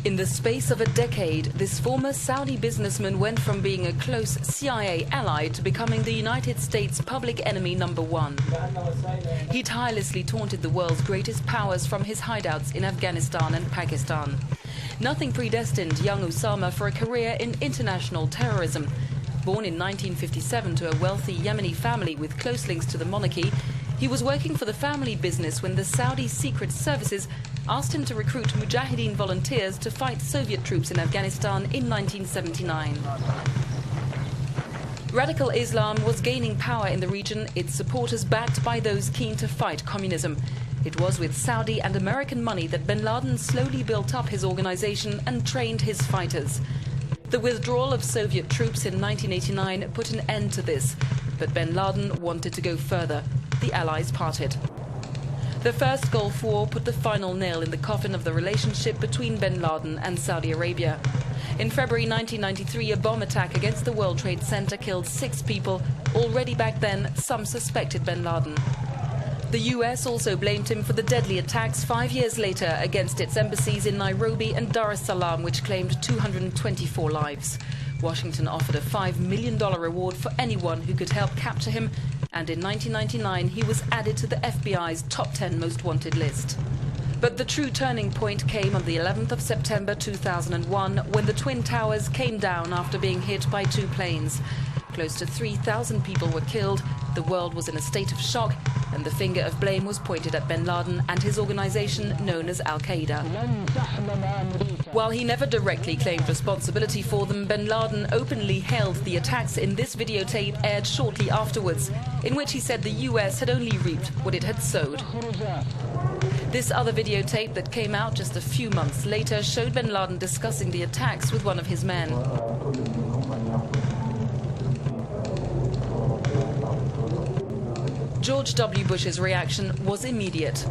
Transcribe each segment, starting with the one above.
In the space of a decade, this former Saudi businessman went from being a close CIA ally to becoming the United States' public enemy #1. He tirelessly taunted the world's greatest powers from his hideouts in Afghanistan and Pakistan. Nothing predestined young Osama for a career in international terrorism. Born in 1957 to a wealthy Yemeni family with close links to the monarchy, he was working for the family business when the Saudi Secret Services asked him to recruit Mujahideen volunteers to fight Soviet troops in Afghanistan in 1979. Radical Islam was gaining power in the region, its supporters backed by those keen to fight communism. It was with Saudi and American money that bin Laden slowly built up his organization and trained his fighters. The withdrawal of Soviet troops in 1989 put an end to this, but bin Laden wanted to go further. The Allies parted. The first Gulf War put the final nail in the coffin of the relationship between bin Laden and Saudi Arabia. In February 1993, a bomb attack against the World Trade Center killed 6 people. Already back then, some suspected bin Laden. The US also blamed him for the deadly attacks 5 years later against its embassies in Nairobi and Dar es Salaam, which claimed 224 lives. Washington offered a $5 million reward for anyone who could help capture him, and in 1999 he was added to the FBI's top 10 most wanted list. But the true turning point came on the 11th of September 2001 when the Twin Towers came down after being hit by 2 planes. Close to 3,000 people were killed, the world was in a state of shock, and the finger of blame was pointed at bin Laden and his organization known as Al-Qaeda. While he never directly claimed responsibility for them, bin Laden openly hailed the attacks in this videotape aired shortly afterwards, in which he said the US had only reaped what it had sowed. This other videotape that came out just a few months later showed bin Laden discussing the attacks with one of his men. George W. Bush's reaction was immediate.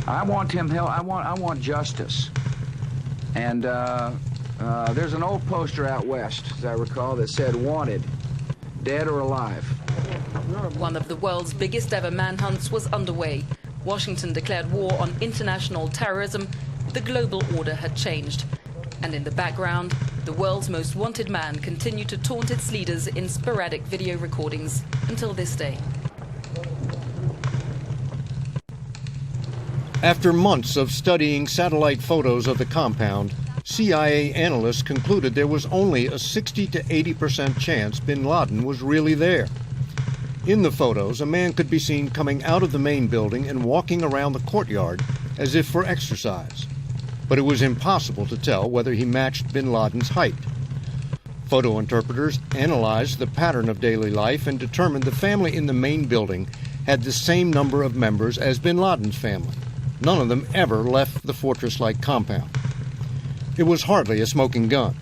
I want him held. I want justice. And there's an old poster out west, as I recall, that said "Wanted, dead or alive." One of the world's biggest ever manhunts was underway. Washington declared war on international terrorism. The global order had changed. And in the background, the world's most wanted man continued to taunt its leaders in sporadic video recordings until this day. After months of studying satellite photos of the compound, CIA analysts concluded there was only a 60 to 80% chance bin Laden was really there. In the photos, a man could be seen coming out of the main building and walking around the courtyard as if for exercise. But it was impossible to tell whether he matched bin Laden's height. Photo interpreters analyzed the pattern of daily life and determined the family in the main building had the same number of members as bin Laden's family. None of them ever left the fortress-like compound. It was hardly a smoking gun,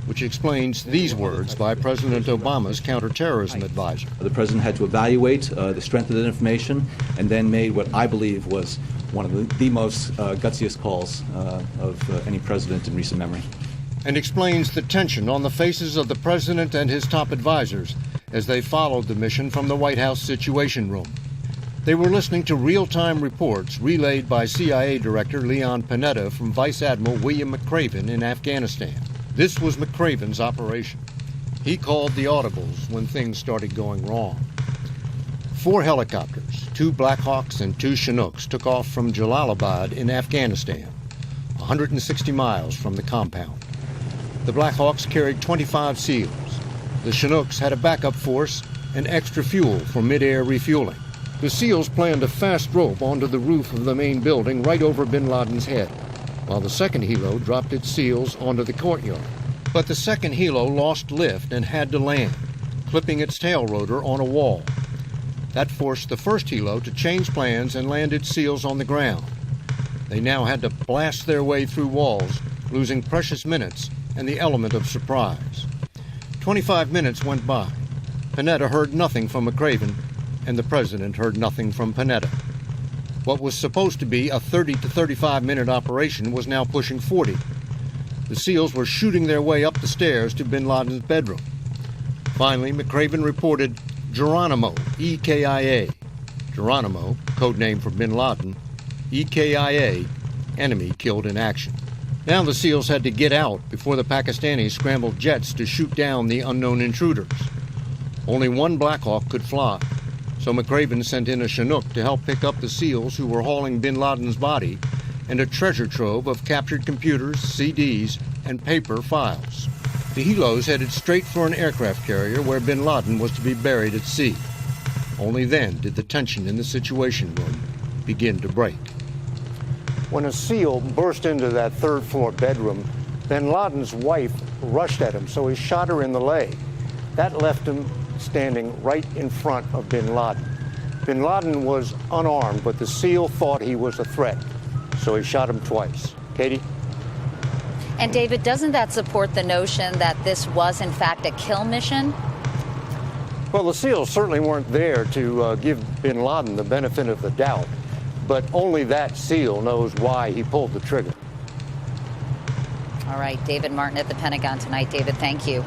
which explains these words by President Obama's counterterrorism advisor. The president had to evaluate the strength of that information and then made what I believe was one of the most gutsiest calls of any president in recent memory. And explains the tension on the faces of the president and his top advisors as they followed the mission from the White House Situation Room. They were listening to real-time reports relayed by CIA Director Leon Panetta from Vice Admiral William McRaven in Afghanistan. This was McRaven's operation. He called the audibles when things started going wrong. 4 helicopters, 2 Black Hawks and 2 Chinooks took off from Jalalabad in Afghanistan, 160 miles from the compound. The Black Hawks carried 25 SEALs. The Chinooks had a backup force and extra fuel for mid-air refueling. The SEALs planned a fast rope onto the roof of the main building right over bin Laden's head, while the second helo dropped its SEALs onto the courtyard. But the second helo lost lift and had to land, clipping its tail rotor on a wall. That forced the first helo to change plans and land its SEALs on the ground. They now had to blast their way through walls, losing precious minutes and the element of surprise. 25 minutes went by. Panetta heard nothing from McRaven, and the president heard nothing from Panetta. What was supposed to be a 30 to 35-minute operation was now pushing 40. The SEALs were shooting their way up the stairs to bin Laden's bedroom. Finally, McRaven reported Geronimo, EKIA. Geronimo, code name for bin Laden, EKIA, enemy killed in action. Now the SEALs had to get out before the Pakistanis scrambled jets to shoot down the unknown intruders. Only one Black Hawk could fly, so McRaven sent in a Chinook to help pick up the SEALs who were hauling bin Laden's body and a treasure trove of captured computers, CDs, and paper files. The helos headed straight for an aircraft carrier where bin Laden was to be buried at sea. Only then did the tension in the Situation Room begin to break. When a SEAL burst into that third-floor bedroom, bin Laden's wife rushed at him, so he shot her in the leg. That left him standing right in front of bin Laden. Bin Laden was unarmed, but the SEAL thought he was a threat, so he shot him twice. Katie? And David, doesn't that support the notion that this was in fact a kill mission? Well, the SEALs certainly weren't there to give bin Laden the benefit of the doubt, but only that SEAL knows why he pulled the trigger. All right, David Martin at the Pentagon tonight. David, thank you.